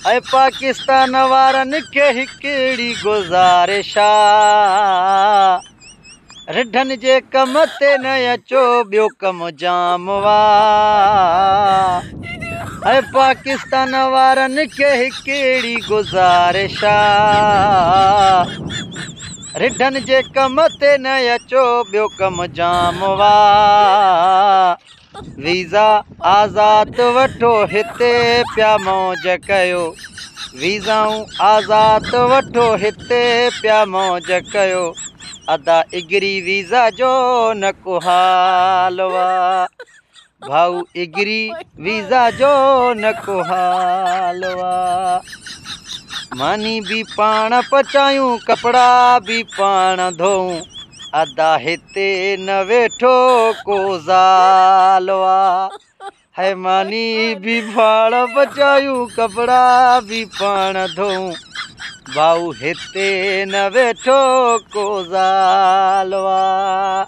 ऐं पाकिस्तान वारनि खे हिकिड़ी गुज़ारिश आ, रिढनि जे कम ते न अचो, ॿियो कम जाम वा। ऐं पाकिस्तान वारनि खे हिकिड़ी गुज़ारिश आ, रिढनि जे कम ते न अचो, ॿियो कम जाम वा। वीज़ा आज़ाद वठो, हिते पिया मौज कयो। वीज़ाऊं आज़ाद वठो, हिते पिया मौज कयो। अदाइगिरी वीज़ा जो न को हाल वा, भाऊ इगिरी वीज़ा जो न को हाल वा। मानी भी पाण पचायूं, कपड़ा भी पाण धोऊं, अदा हिते न वेठो को ज़ाल वा। है मानी भी पाण पचायूं, कपड़ा भी पाण धोऊं, भाऊ हिते न वेठो को ज़ाल वा।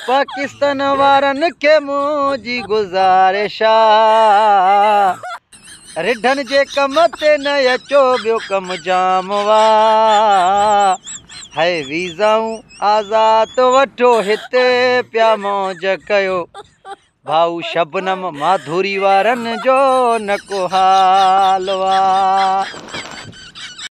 पाकिस्तान वारनि खे मुंहिंजी गुज़ारिश आ, रिढनि जे कम ते न अचो, ॿियो कम जाम वा। है वीज़ाऊं आज़ाद वठो, हिते पिया मौज कयो। भाऊ शबनम माधुरी वारनि जो न को हाल वा।